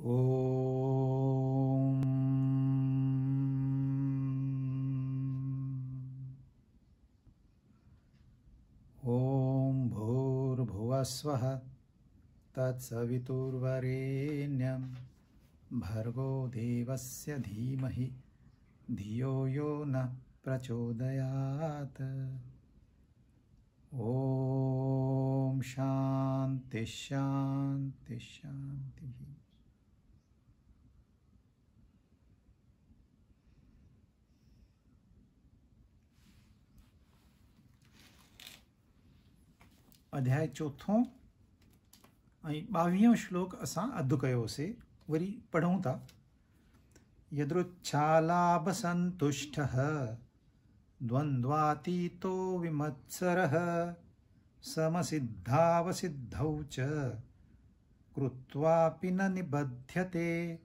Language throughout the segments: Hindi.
ओम ओम भूर्भुवस्वः तत्सवितुर्वरेण्यं भर्गो देवस्य धीमहि धियो यो नः प्रचोदयात्। ओम शांति शांति शांति। अध्याय चौथों ऐं 22 श्लोक असां अधु कयोसीं, वरी पढ़ूं था। यदृच्छालाभसन्तुष्टः द्वन्द्वातीतो विमत्सरः समसिद्धावसिद्धौ च कृत्वापि न निबध्यते।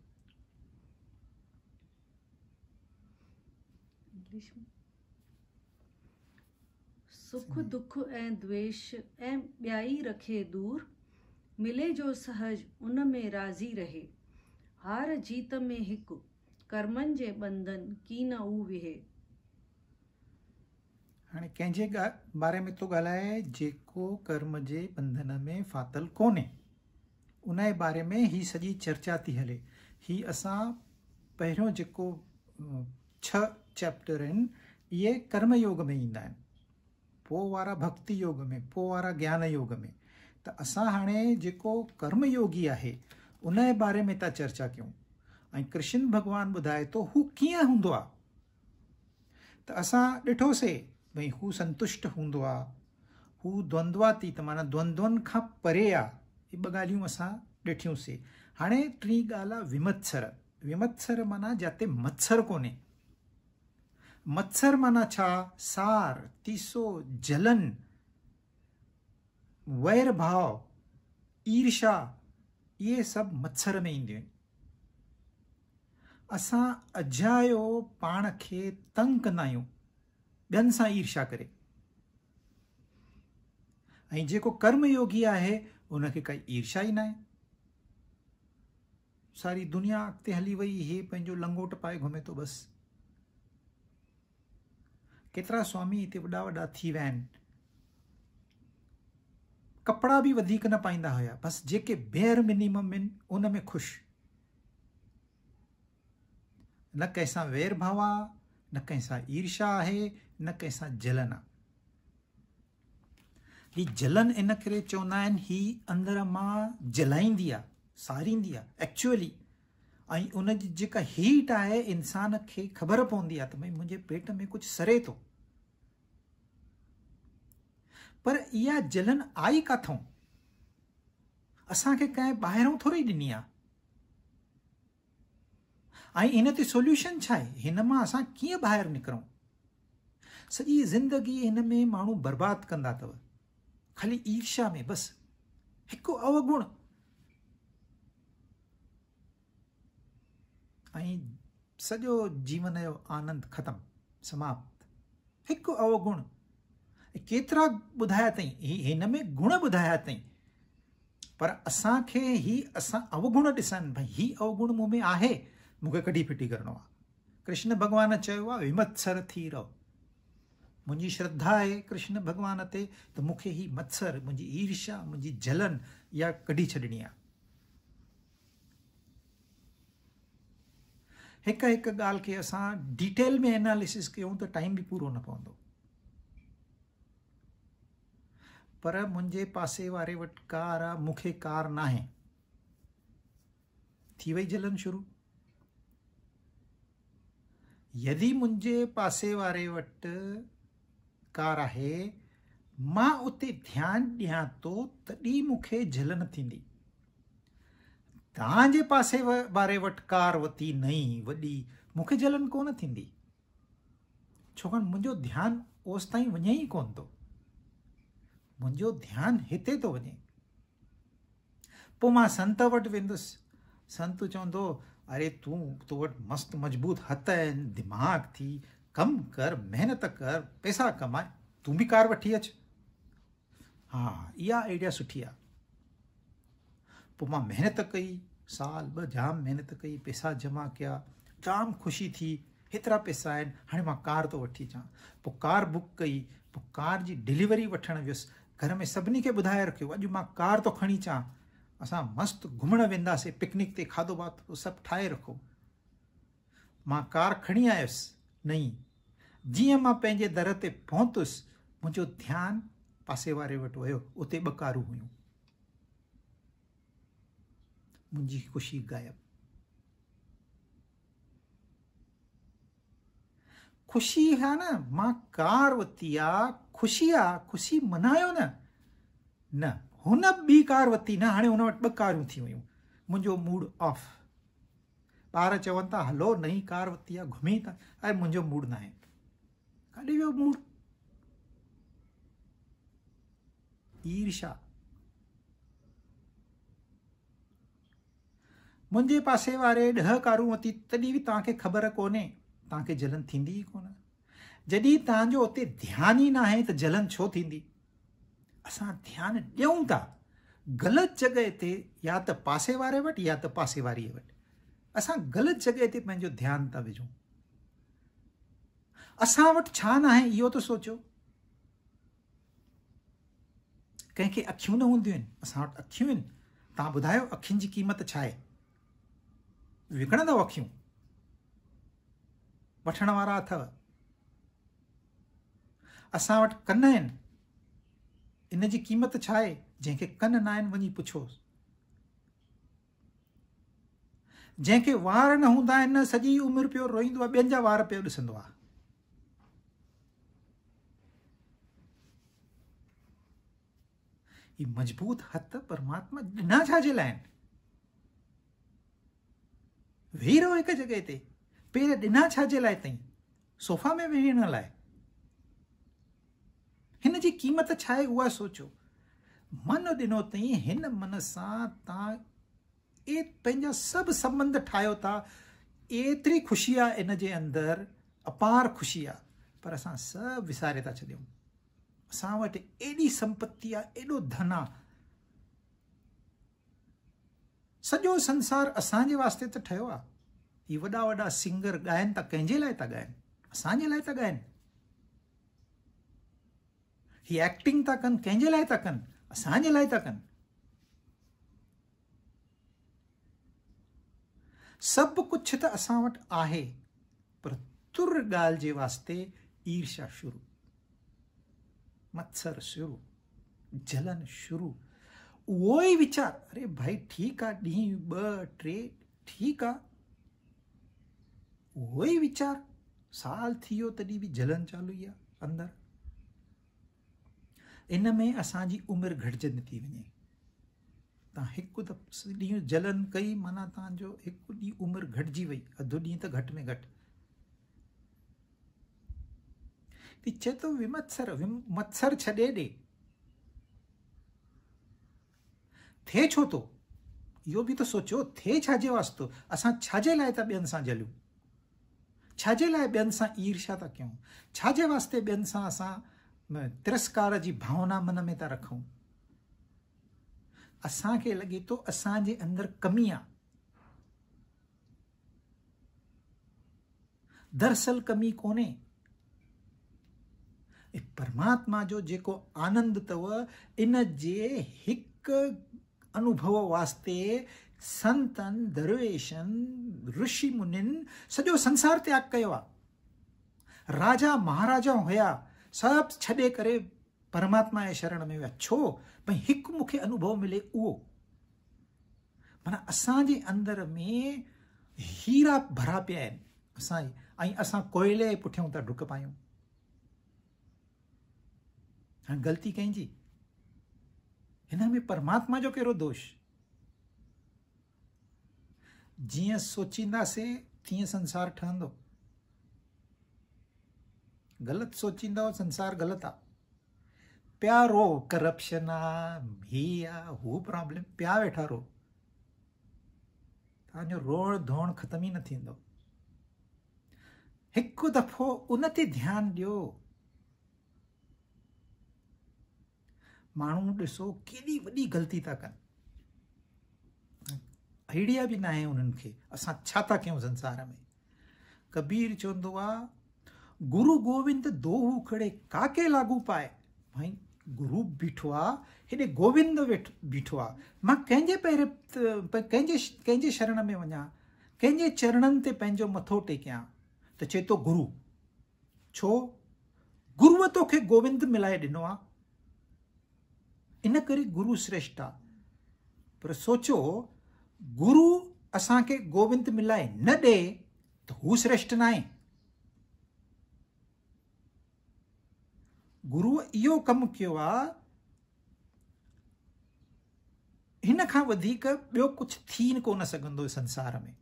सुख दुख ऐं द्वेष ऐं ॿियाई रखे दूर, मिले जो सहज उन में राज़ी रहे। हार जीत में हिकु कर्मनि जे बंधन की न ऊ विहे। हाणे कंहिंजे बारे में तो ॻाल्हाए जेको कर्म जे बंधन में फाथल कोन्हे, उन जे बारे में ही सॼी चर्चा थी हले। ही असां पहिरियों जेको 6 चैप्टर आहिनि इहे कर्म योग में ईंदा आहिनि, पोइ वारा भक्ति योग में, पोइ वारा ज्ञान योग में। त असां हाणे जेको कर्म योगी आहे उन जे बारे में था चर्चा कयूं। ऐं कृष्ण भॻवानु ॿुधाए थो हू कीअं हूंदो आहे। त असां ॾिठोसीं भई हू संतुष्ट हूंदो आहे, हू द्वंद्वातीत माना द्वंद्वनि खां परे आहे। इहे 2 ॻाल्हियूं असां ॾिठियूंसीं। हाणे टी ॻाल्हि आहे विमत्सर। विमत्सर माना जिते मत्सर कोन्हे। मत्सर माना छा? सार, तीसो, जलन, वैर भाव, ईर्षा, ये सभु मत्सर में ईंदियूं आहिनि। असां अजायो पाण खे तंग कंदा आहियूं ॿियनि सां ईर्षा करे। ऐं जेको कर्मयोगी आहे उनखे काई ईर्षा ई न आहे। सारी दुनिया अॻिते हली वई, हे पंहिंजो लंगोट पाए घुमे थो बसि। केतिरा स्वामी हिते वॾा वॾा थी विया आहिनि, कपिड़ा बि वधीक न पाईंदा हुया, बसि जेके बेयर मिनिमम आहिनि उन में ख़ुशि। न कंहिंसां वैर भाव आहे, न कंहिंसां ईर्षा आहे, न कंहिंसां जलन आहे। ही जलन इन करे चवंदा आहिनि ही अंदर मां जलाईंदी आहे, सारींदी आहे एक्चुअली। ऐं उनजी जेका हीट आहे इंसान खे ख़बर पवंदी आहे त भई मुंहिंजे पेट में कुझु सरे थो। पर इहा जलन आई किथां? असांखे कंहिं ॿाहिरों थोरी ॾिनी आहे। ऐं इन ते सोल्यूशन छा आहे? हिन मां असां कीअं ॿाहिरि निकिरूं? सॼी ज़िंदगी हिन में माण्हू बर्बाद कंदा अथव, ख़ाली ईर्ष्या में। बसि हिकु अवगुण ऐं सॼो जीवन जो आनंद ख़तमु, समाप्त। हिकु अवगुण। केतिरा ॿुधाया अथई, हिन में गुण ॿुधाया अथई, पर असांखे असां अवगुण ॾिसनि भई ही अवगुण मूं में आहे, मूंखे कढी फिटी करिणो आहे। कृष्ण भॻवानु चयो आहे विमत्सर थी रहो। मुंहिंजी श्रद्धा आहे कृष्ण भॻवान ते त मूंखे ही मत्सर, मुंहिंजी ईर्ष्या, मुंहिंजी जलन इहा कढी छॾणी आहे। हिकु हिकु ॻाल्हि खे असां डिटेल में एनालिसिस कयूं त टाइम बि पूरो न पवंदो। पर मुंहिंजे पासे वारे वटि कार आहे, मूंखे कार न आहे, थी वई जलन शुरू। यदि मुंहिंजे पासे वारे वटि कार आहे, मां उते ध्यानु ॾियां थो तॾहिं मूंखे जलन थींदी। तव्हांजे पासे वारे वटि कार वती नई वॾी, मूंखे जलन कोन थींदी, छाकाणि मुंहिंजो ध्यानु ओसि ताईं वञे ई कोन थो। मुंहिंजो ध्यानु हिते थो वञे। पोइ मां संत वटि वेंदुसि, संत चवंदो अरे तो वटि मस्तु मज़बूत हथ आहिनि, दिमाग़ थी, कमु कर, महिनत कर, पैसा कमाए, तूं बि कार वठी अच। हा, इहा आइडिया सुठी आहे। पोइ मां महिनत कई, साल ॿ जाम महिनत कई, पैसा जमा कया, जाम ख़ुशी थी, हेतिरा पैसा आहिनि, हाणे मां कार थो वठी अचां। पोइ कार बुक कई, पोइ कार जी डिलीवरी वठणु वियुसि। घर में सभिनी खे ॿुधाए रखियो, अॼु मां कार थो खणी अचां, असां मस्तु घुमणु वेंदासीं, पिकनिक ते, खाधो वाधो सभु ठाहे रखो। मां कार खणी आयुसि नई। जीअं मां पंहिंजे दर ते पहुतुसि, मुंहिंजो ध्यानु पासे वारे वटि वियो, उते 2 कारूं हुयूं। मुंहिंजी ख़ुशी गायब। ख़ुशी आहे न, मां कार वरिती आहे, ख़ुशी आहे, ख़ुशी मनायो न हुन ॿी कार वरिती न, हाणे हुन वटि 2 कारूं थी वियूं। मुंहिंजो मूड ऑफ। ॿार चवनि था हलो नई कार वरिती आहे, घुमी था, अरे मुंहिंजो मूड न आहे। काॾे वियो मूड? ईर्ष्या। मुंहिंजे पासे वारे 10 कारूं वरिती, तॾहिं बि तव्हांखे ख़बर कोन्हे, तव्हांखे जलन थींदी ई कोन। जॾहिं तव्हांजो उते ध्यानु ई न आहे त जलन छो थींदी? असां ध्यानु ॾियूं था ग़लति जॻह ते, या त पासे वारे वटि या त पासे वारीअ वटि। असां ग़लति जॻह ते पंहिंजो ध्यानु था विझूं। असां वटि छा न आहे इहो त सोचो। कंहिंखे अखियूं न हूंदियूं आहिनि, असां वटि अखियूं आहिनि। तव्हां ॿुधायो अखियुनि जी क़ीमत छा आहे? विकिणंदव अखियूं? वठण वारा अथव? असां वटि कन आहिनि, इन जी क़ीमत छा आहे? जंहिंखे कन न आहिनि वञी पुछोसि। जंहिंखे वार न हूंदा आहिनि, सॼी उमिरि पियो रोईंदो आहे, ॿियनि जा वार पियो ॾिसंदो आहे। ही मजबूत हथ परमात्मा ॾिना छाजे लाइ आहिनि? वेही रहो हिकु जॻह ते। पेर ॾिना छाजे लाइ अथई? सोफ़ा में वेहण लाइ? हिन जी क़ीमत छा आहे उहा सोचो। मन ॾिनो अथई, हिन मन सां तव्हां पंहिंजा सभु संबंध ठाहियो था। एतिरी ख़ुशी आहे इन जे अंदरि, अपार ख़ुशी आहे, पर असां सभु विसारे था छॾियूं। असां वटि एॾी संपत्ति आहे, एॾो धन आहे। सॼो संसार असांजे वास्ते त ठहियो आहे। ही वॾा वॾा सिंगर ॻाइनि था, कंहिंजे लाइ था ॻाइनि? असांजे लाइ था ॻाइनि। ही एक्टिंग था कनि, कंहिंजे लाइ था कनि? असांजे लाइ था कनि। सभु कुझु त असां वटि आहे, पर तुर ॻाल्हि जे वास्ते ईर्ष्या शुरू, मत्सर शुरू, जलन शुरू। उहो ई वीचार, अरे भाई ठीकु आहे, ॾींहुं 2 3 ठीकु आहे, उहो ई वीचार साल थी वियो तॾहिं बि जलन चालू ई आहे अंदरि। इन में असांजी उमिरि घटिजंदी थी वञे। तव्हां हिकु ॾींहुं जलन कई, माना तव्हांजो हिकु ॾींहुं उमिरि घटिजी वई, अधु ॾींहुं त घटि में घटि। चए थो मत्सर छॾे ॾे। थिए छो थो? इहो बि त सोचो, थिए छाजे वास्तो? असां छाजे लाइ था ॿियनि सां जलियूं? छाजे लाइ ॿियनि सां ईर्ष्या था कयूं? छाजे वास्ते ॿियनि सां असां तिरस्कार जी भावना मन में था रखूं? असांखे लॻे थो असांजे अंदरि कमी आहे। दरअसल कमी कोन्हे। परमात्मा जो जेको आनंद अथव, इन जे हिकु अनुभव वास्ते संतन, दरवेशनि, ऋषि मुनिन सॼो संसार त्याग कयो आहे। राजा महाराजा हुया, सभु छॾे करे परमात्मा जे शरण में विया। छो? भई हिकु मूंखे अनुभव मिले उहो। माना असांजे अंदरि में हीरा भरा पिया आहिनि ऐं असां कोयले जे पुठियां था डुक पायूं। हाणे ग़लती कंहिंजी? हिन में परमात्मा जो कहिड़ो दोष? जीअं सोचींदासीं तीअं संसार ठहंदो। ग़लति सोचींदव, संसार ग़लति आहे। पिया रो, करप्शन आहे, ही आहे, हू प्रॉब्लम, पिया वेठा रो। तव्हांजो रोअण धोअण ख़तम ई न थींदो। हिकु दफ़ो उन ते ध्यानु ॾियो। माण्हू ॾिसो केॾी वॾी ग़लती था कनि। आइडिया भी ना आहे उन्हनि खे असां छा था कयूं संसार में। कबीर चवंदो आहे गुरु गोविंद दोहू खड़े काके लागू पाए। भाई गुरु बीठो आहे, हेॾे गोविंद बीठो आहे, मां कंहिंजे कंहिंजे शरण में वञा, कंहिंजे चरणनि ते पंहिंजो मथो टेकियां, त चए थो गुरु। छो? गुरुअ तोखे गोविंद मिलाए ॾिनो आहे, इन करे गुरु श्रेष्ठ आहे। पर सोचो गुरु असांखे गोविंद मिलाए न ॾे त हू श्रेष्ठ न आहे। गुरुअ इहो कमु कयो आहे, हिन खां वधीक ॿियो कुझु थी न कोन सघंदो संसार में।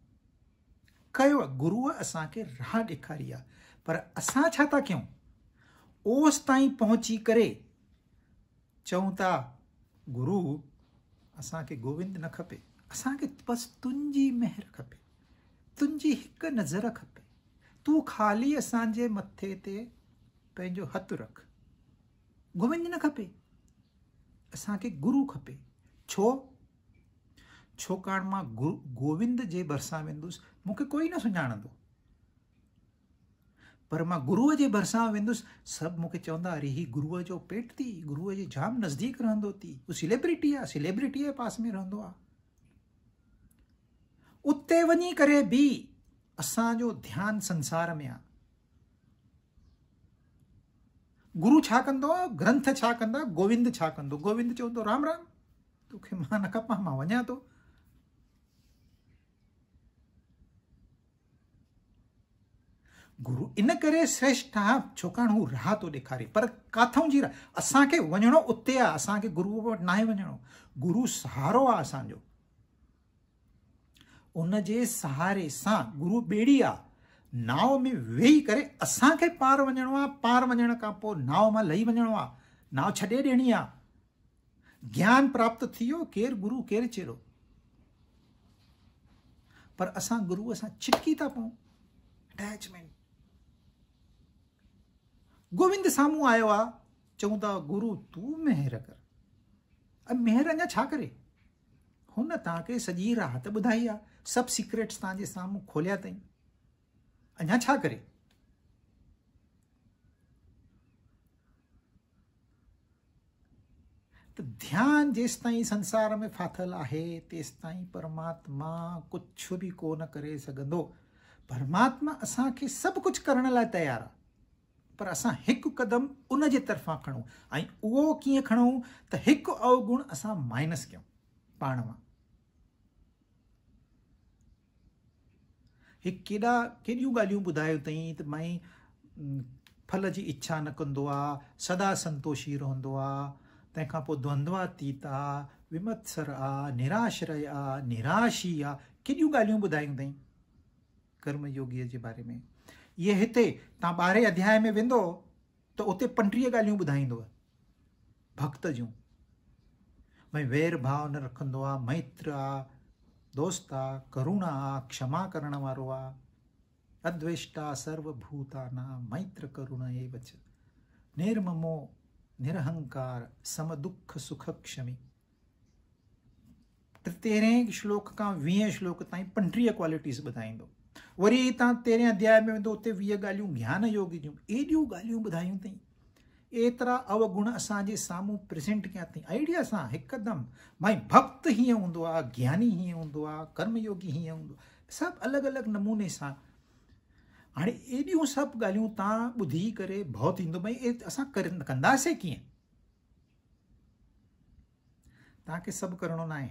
कयो आहे गुरुअ असांखे राह ॾेखारी आहे, पर असां छा था कयूं? ओस ताईं पहुची करे चऊं था गुरु असांखे गोविंद न खपे, असांखे बसि तुंहिंजी महर खपे, तुंहिंजी हिकु नज़र खपे, तूं ख़ाली असांजे मथे ते पंहिंजो हथु रख। गोविंद न खपे, असांखे गुरु खपे। छो? छाकाणि मां गोविंद जे भरिसां वेंदुसि, मूंखे कोई न सुञाणंदो, पर मां गुरुअ जे भरिसां वेंदुसि, सभु मूंखे चवंदा अरे ही गुरुअ जो पेट थी, गुरुअ जे जाम नज़दीक रहंदो थी, हू सेलिब्रिटी आहे, सेलिब्रिटीअ जे पास में रहंदो आहे। उते वञी करे बि असांजो ध्यानु संसार में आहे। गुरु छा कंदो आहे? ग्रंथ छा कंदा? गोविंद छा कंदो? गोविंद चवंदो राम राम, तोखे मां न खपां, मां वञा थो। गुरु इन करे श्रेष्ठ आहे छाकाणि हू राह थो ॾेखारे। पर काथऊं जी राह? असांखे वञणो उते आहे, असांखे गुरुअ वटि नाहे वञणो। गुरु सहारो आहे असांजो, उन जे सहारे सां गुरु ॿेड़ी आहे, नाव में वेही करे असांखे पार वञणो आहे। पार वञण खां पोइ नाव मां लही वञणो आहे, नाव छॾे ॾियणी आहे। ज्ञान प्राप्त थी वियो, केरु गुरु केरु चेरो। पर असां गुरुअ सां छिटकी था पऊं, अटैचमेंट। गोविंद साम्हूं आयो आहे, चऊं था गुरु तूं मेहर कर। अब मेहर अञा छा करे? हुन तव्हांखे सॼी राह त ॿुधाई आहे, सभु सीक्रेट्स तव्हांजे साम्हूं खोलिया अथई, अञा छा करे? त ध्यान जेसि ताईं संसार में फाथल आहे तेसि ताईं परमात्मा कुझु बि कोन करे सघंदो। परमात्मा असांखे सभु कुझु करण लाइ तयारु आहे, पर असां हिकु क़दम उन जे तरफ़ां खणूं। ऐं उहो कीअं खणूं? त हिकु अवगुण असां माइनस कयूं पाण मां। केॾियूं ॻाल्हियूं ॿुधायूं अथई त माई फल जी इच्छा न कंदो आहे, सदा संतोषी रहंदो आहे, तंहिंखां पोइ द्वंद्वातीत आहे, विमत्सर आहे, निराश्रय आहे, निराशी आहे। केॾियूं ॻाल्हियूं ॿुधायूं अथई कर्मयोगीअ जे बारे में। इहे हिते तव्हां 12 अध्याय में वेंदो त उते 35 ॻाल्हियूं ॿुधाईंदव भक्त जूं। भई वैर भाव न रखंदो आहे, मैत्र आहे, दोस्त आहे, करुणा आहे, क्षमा करण वारो आहे, अद्वेष्टा सर्वभूतानां मैत्र करुण एव च, निर्ममो निरहंकार सम दुख सुख क्षमी। 13 श्लोक खां 20 श्लोक ताईं 35 क्वालिटीज़ ॿुधाईंदो। वरी तव्हां 13 अध्याय में वेंदो, उते 20 ॻाल्हियूं ज्ञान योगी जूं, एॾियूं ॻाल्हियूं ॿुधायूं अथई। एतिरा अवगुण असांजे साम्हूं प्रेज़ेंट कया अथई आइडिया सां हिकदमि। भाई भक्त हीअं हूंदो आहे, ज्ञानी हीअं हूंदो आहे, कर्मयोगी हीअं हूंदो, सभु अलॻि अलॻि नमूने सां। हाणे एॾियूं सभु ॻाल्हियूं तव्हां ॿुधी करे भउ थींदो, भई असां कंदासीं कीअं? तव्हांखे सभु करिणो न आहे।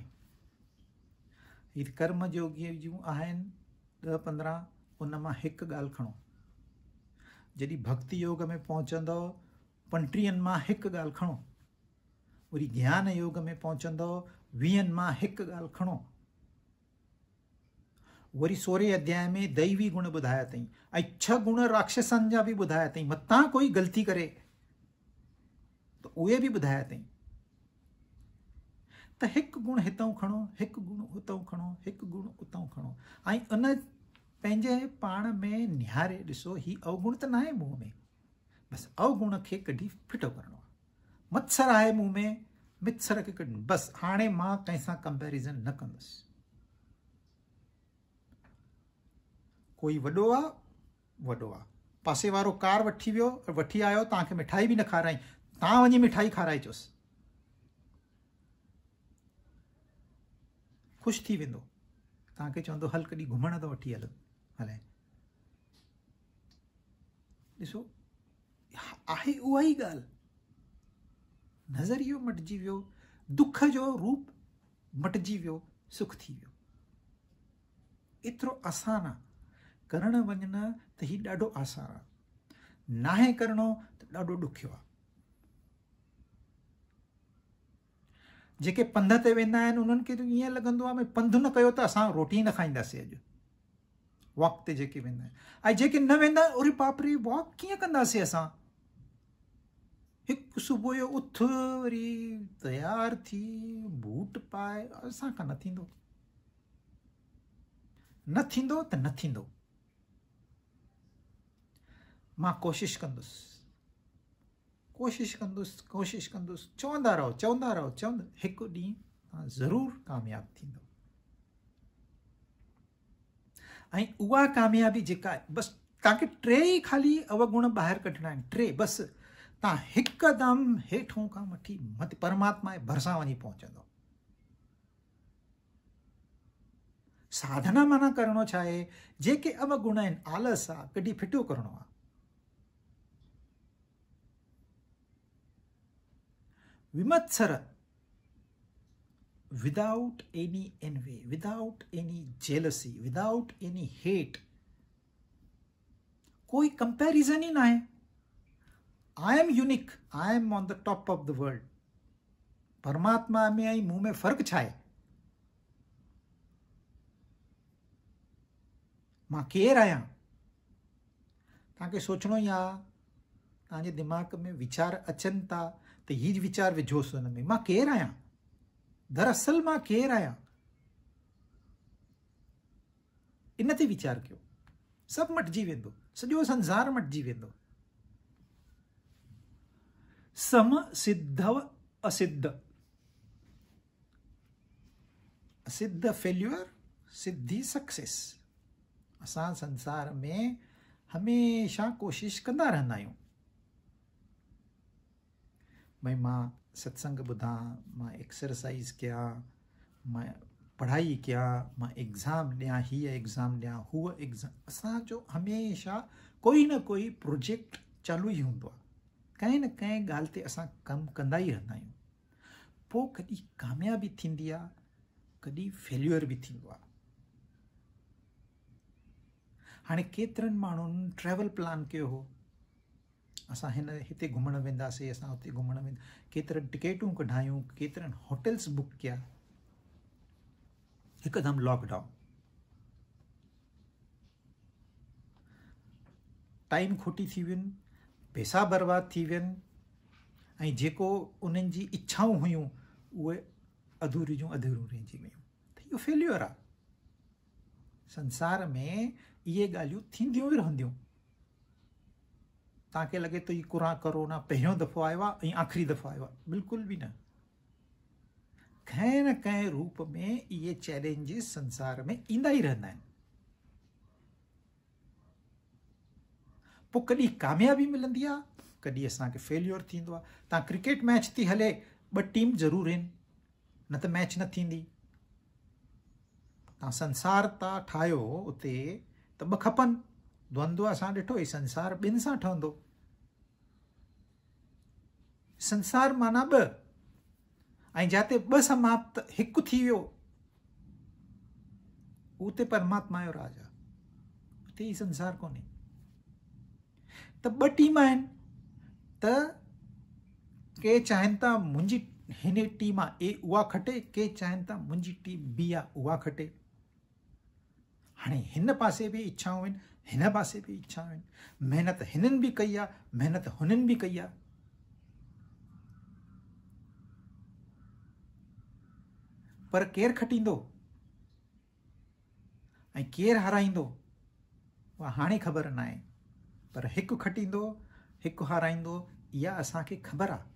हीअ कर्मयोगीअ जूं आहिनि 10-15, उन मां हिकु ॻाल्हि खणो। जॾहिं भक्ति योग में पहुचंदव 35 मां हिकु ॻाल्हि खणो। वरी ज्ञान योग में पहुचंदव 20 मां हिकु ॻाल्हि खणो। वरी 16 अध्याय में दैवी गुण ॿुधाया अथई, ऐं 6 गुण राक्षसनि जा बि ॿुधाया अथई। मतां कोई ग़लती करे त उहे बि ॿुधाया अथई। त हिकु गुण हितां खणो, हिकु गुण उतां खणो, हिकु गुण उतां खणो, ऐं उन पंहिंजे पाण में निहारे ॾिसो, ही अवगुण त न आहे मुंहं में, बसि अवगुण खे कढी फिटो करिणो आहे। मत्सर आहे मुंहं में, मित्सर खे कढी, बसि हाणे मां कंहिंसां कंपेरिज़न न कंदुसि। कोई वॾो आहे, पासे वारो कार वठी आयो, तव्हांखे मिठाई बि न खाराई, तव्हां वञी मिठाई खाराइजोसि, ख़ुशि थी वेंदो, तव्हांखे चवंदो हल कॾहिं घुमण त वठी हलाए। ॾिसो आहे उहा ई ॻाल्हि, नज़रियो मटिजी वियो, दुख जो रूप मटिजी वियो, सुख थी वियो। एतिरो आसान आहे, करणु वञण त हीउ ॾाढो आसान आहे, नाहे करणो त ॾाढो ॾुखियो आहे। जेके पंध ते वेंदा आहिनि उन्हनि खे त ईअं लॻंदो आहे भई पंधु न कयो त असां रोटी न खाईंदासीं अॼु। वॉक ते जेके वेंदा आहिनि, ऐं जेके न वेंदा आहिनि, अरे बाप रे वॉक कीअं कंदासीं असां? हिकु सुबुह जो उथ, वरी तयार थी, बूट पाए, असां खां न थींदो, न थींदो त न थींदो। मां कोशिशि कंदुसि, चवंदा रहो, हिकु ॾींहुं तव्हां ज़रूरु कामयाबु थींदो। ऐं उहा कामयाबी जेका आहे, बसि तव्हांखे 3 ई खाली अवगुण ॿाहिरि कढणा आहिनि, 3 बसि। तव्हां हिकदमि हेठों खां वठी मथे परमात्मा जे भरिसां वञी पहुचंदो। साधना माना करणो छा आहे? जेके अवगुण आहिनि, आलस आहे, कॾहिं फिटियो करणो आहे। विमत्सर, without any envy, without any jealousy, without any hate, कोई कंपैरिजन ही ना है। I am unique, I am on the top of the world. परमात्मा में ऐं मूं में फ़र्क़ु छा आहे? मां केरु आहियां? तव्हांखे सोचणो ई आहे, तव्हांजे दिमाग़ में वीचार अचनि था त हीउ वीचार विझोसि हुन में, मां केरु आहियां? दरअसल मां केरु आहियां? इन ते वीचार कयो, सभु मटिजी वेंदो, सॼो संसार मटिजी वेंदो। सम सिद्धव असिद्ध, असिद्ध फेल्यूअर, सिद्धि सक्सेस। असां संसार में हमेशा कोशिशि कंदा रहंदा आहियूं, भई मां सत्संग ॿुधां, मां एक्सरसाइज़ कयां, मां पढ़ाई कयां, मां एग्ज़ाम ॾियां, हीअ एग्ज़ाम ॾियां, हूअ एग्ज़ाम। असांजो हमेशा कोई न कोई प्रोजेक्ट चालू ई हूंदो आहे, कंहिं न कंहिं ॻाल्हि ते असां कमु कंदा ई रहंदा आहियूं। पोइ कॾहिं कामयाबी थींदी आहे, कॾहिं फेल्यूअर बि थींदो आहे। हाणे केतिरनि माण्हुनि ट्रैवल प्लान कयो हो, असां हिते घुमण वेंदासीं, असां हुते घुमण वेंदा, केतिरनि टिकेटूं कढायूं, केतिरनि होटल्स बुक कया, हिकदमि लॉकडाउन, टाइम खोटी थी वियुनि, पैसा बर्बाद थी वियनि, ऐं जेको उन्हनि जी इच्छाऊं हुयूं उहे अधूरियूं रहिजी वियूं। त इहो फेल्यूअर आहे। संसार में इहे ॻाल्हियूं थींदियूं ई रहंदियूं। तव्हांखे लॻे थो हीउ कोरोना पहिरियों दफ़ो आयो आहे ऐं आख़िरी दफ़ो आयो आहे, बिल्कुलु बि न। कंहिं न कंहिं रूप में इहे चैलेंजिस संसार में ईंदा ई रहंदा आहिनि। पोइ कॾहिं कामयाबी मिलंदी आहे, कॾहिं असांखे फेल्यूअर थींदो आहे। तव्हां क्रिकेट मैच थी हले, 2 टीम ज़रूरु आहिनि, न त मैच न थींदी। तव्हां संसार था ठाहियो उते त 2 खपनि, द्वंद्व असां ॾिठो ई, संसार 2 सां ठहंदो। संसार माना 2, ऐं जिते 2 समाप्त 1 थी वियो, उते परमात्मा जो राज आहे, उते ई संसार कोन्हे। त 2 टीम आहिनि, त के चाहिनि था मुंहिंजी हिन टीम आहे ए उहा खटे, के चाहिनि था मुंहिंजी टीम बी आहे उहा खटे। हाणे हिन पासे बि इच्छाऊं आहिनि, हिन पासे बि इच्छाऊं आहिनि, महिनत हिननि बि कई आहे, महिनत हुननि बि कई आहे। पर केरु खटींदो ऐं केरु हाराईंदो, उहा हाणे ख़बर न आहे। पर 1 खटींदो, 1 हाराईंदो, इहा असांखे ख़बर आहे।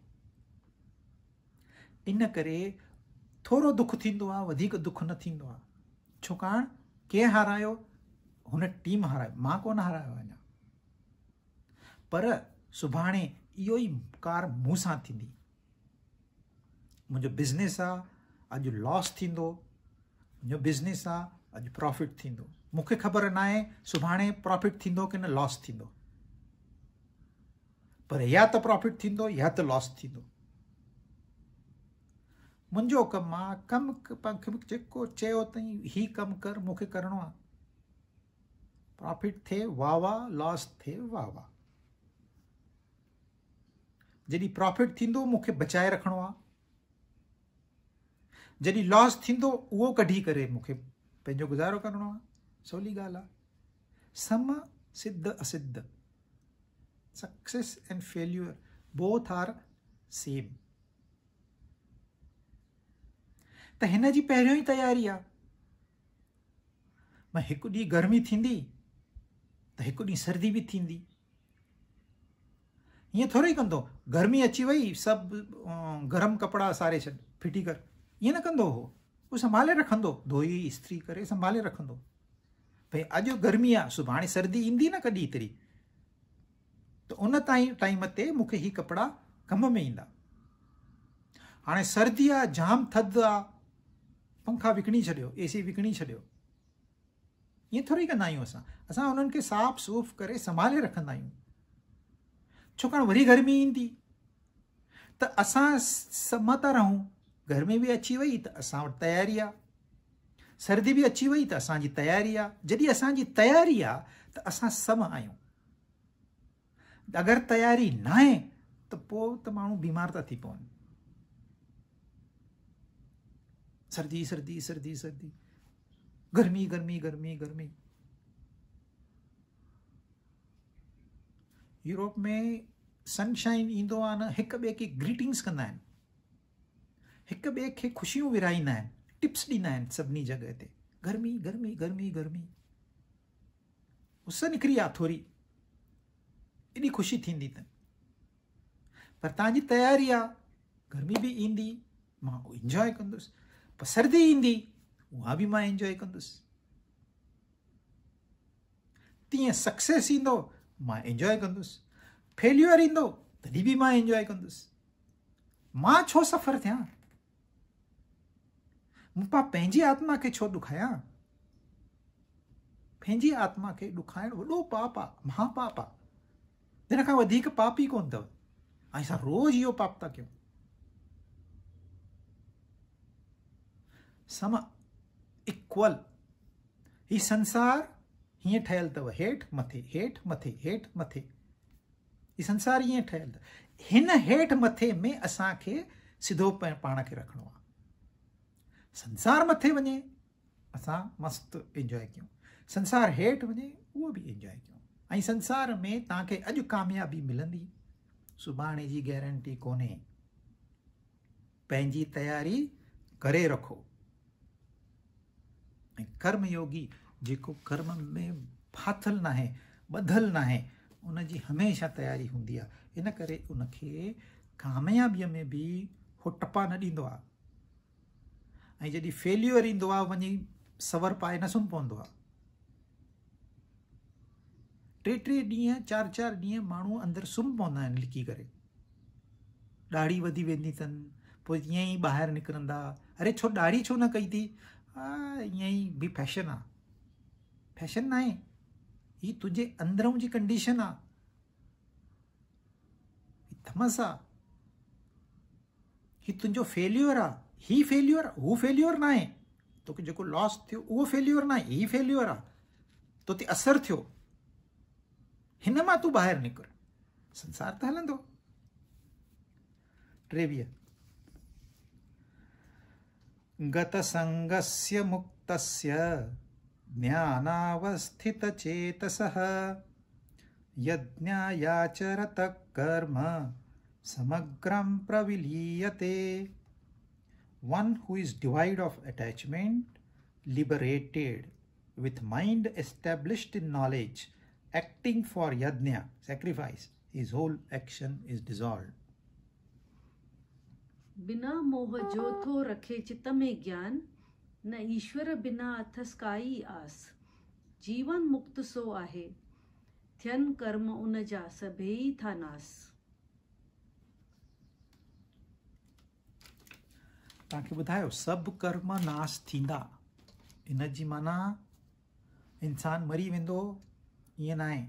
इन करे थोरो दुख थींदो आहे, वधीक दुख न थींदो आहे। छाकाणि के हारायो हुन टीम हारायो, मां कोन हारायो अञा, पर सुभाणे इहो ई कार मूं सां थींदी। मुंहिंजो बिज़नेस आहे, अॼु लॉस थींदो, मुंहिंजो बिज़नेस आहे, अॼु प्रॉफिट थींदो। मूंखे ख़बर न आहे सुभाणे प्रॉफिट थींदो की न लॉस थींदो, पर या त प्रॉफिट थींदो या त लॉस थींदो। मुंहिंजो कमु आहे, कमु जेको चयो अथई ही कमु कर, मूंखे करिणो आहे। प्रॉफिट थिए वाह वाह, लॉस थिए वाह वाह। जॾहिं प्रॉफिट थींदो मूंखे बचाए रखिणो आहे, जॾहिं लॉस थींदो उहो कढी करे मूंखे पंहिंजो गुज़ारो करिणो आहे। सवली ॻाल्हि आहे। सम सिद्ध असिद्ध, success and failure both are same. त हिन जी पहिरियों ई तयारी आहे। मां हिकु ॾींहुं गर्मी थींदी त हिकु ॾींहुं सर्दी बि थींदी। ईअं थोरो ई कंदो, गर्मी अची वई सभु गरम कपिड़ा सारे छॾ फिटी कर, ईअं न कंदो हो। उहो संभाले रखंदो, धोई इस्त्री करे संभाले रखंदो। भई अॼु गर्मी आहे, सुभाणे सर्दी ईंदी न कॾहिं तरी, त उन ताईं टाइम ते मूंखे ही कपिड़ा कम में ईंदा। हाणे सर्दी आहे, जाम थधि आहे, पंखा विकिणी छॾियो, AC विकिणी छॾियो। ईअं थोरी कंदा आहियूं असां उन्हनि खे साफ़ सूफ़ करे संभाले रखंदा आहियूं। छाकाणि वरी गर्मी ईंदी त असां सम था रहूं। गर्मी बि अची वई त असां वटि तयारी आहे, सर्दी बि अची वई त असांजी तयारी आहे। जॾहिं असांजी तयारी आहे त असां सम आहियूं। अगरि तयारी न आहे त पोइ त माण्हू बीमार था थी पवनि। सर्दी सर्दी सर्दी सर्दी, गर्मी गर्मी गर्मी गर्मी। यूरोप में सनशाइन ईंदो आहे न, हिक ॿिए खे ग्रीटिंग्स कंदा आहिनि, हिक ॿिए खे ख़ुशियूं विराईंदा आहिनि, टिप्स ॾींदा आहिनि सभिनी जॻह ते। गर्मी गर्मी गर्मी गर्मी, उस निकिरी आहे थोरी, एॾी ख़ुशी थींदी त, पर तव्हांजी तयारी आहे। गर्मी बि ईंदी, मां इंजॉय कंदुसि, पर सर्दी ईंदी उहा बि मां इंजॉय कंदुसि। तीअं सक्सेस ईंदो मां इंजॉय कंदुसि, फेल्यूअर ईंदो तॾहिं बि मां इंजॉय कंदुसि। मां छो सफ़र थियां? मां पंहिंजी आत्मा खे छो ॾुखायां? पंहिंजी आत्मा खे ॾुखाइणु वॾो पाप आहे, महापाप आहे। हिन खां वधीक पाप ई कोन अथव, ऐं असां रोज़ इहो पाप था कयूं। सम इक्वल, ही संसार हीअं ठहियलु अथव, हेठि मथे हेठि मथे हेठि मथे, ही संसार हीअं ठहियलु अथव। हिन हेठि मथे में असांखे सिधो पाण खे रखिणो आहे। संसार मथे वञे असां मस्तु इंजॉय कयूं, संसार हेठि वञे उहो बि इंजॉय कयूं। ऐं संसार में तव्हांखे अॼु कामयाबी मिलंदी, सुभाणे जी गारंटी कोन्हे। पंहिंजी तयारी करे रखो। ऐं कर्मयोगी जेको कर्म में फाथल न आहे, ॿधल न आहे, उनजी हमेशह तयारी हूंदी आहे। इन करे उनखे कामयाबीअ में बि हो टपा न ॾींदो आहे। ऐं जॾहिं फेल्यूअर ईंदो आहे वञी सवर पाए न सुम्ही पवंदो आहे। 3-3 ॾींहं 4-4 ॾींहं माण्हू अंदरि सुम्ही पवंदा आहिनि लिकी करे, ॾाढ़ी वधी वेंदी अथनि, पोइ ईअं ई ॿाहिरि निकिरंदा, अरे छो ॾाढ़ी छो न कई थी? ईअं ई बि फैशन आहे। फैशन न आहे, ही तुंहिंजे अंदरूं जी कंडीशन आहे, थमस आहे, ही तुंहिंजो फेल्यूअर आहे। ही फेल्यूअर, हू फेल्यूअर न आहे। तोखे जेको लॉस थियो उहो फेल्यूअर न आहे, ही फेल्यूअर आहे। तो ते असरु थियो, हिन मां तूं ॿाहिरि निकिर, संसार त हलंदो। 23 गत संगस्य मुक्तस्य ज्ञानावस्थित चेतसः यज्ञायाचरत कर्म समग्रं प्रविलीयते। One who is devoid of attachment, liberated, with mind established in knowledge, acting for yajna, sacrifice, his whole action is dissolved. बिना मोह जो थो रखे चित्त में ज्ञान, न ईश्वर बिना अथस काई आस। जीवन मुक्त सो आहे, थियन कर्म उन जा सभेई था नास। तव्हांखे ॿुधायो सभु कर्म नाश थींदा, इन जी माना इंसान मरी वेंदो ईअं न आहे,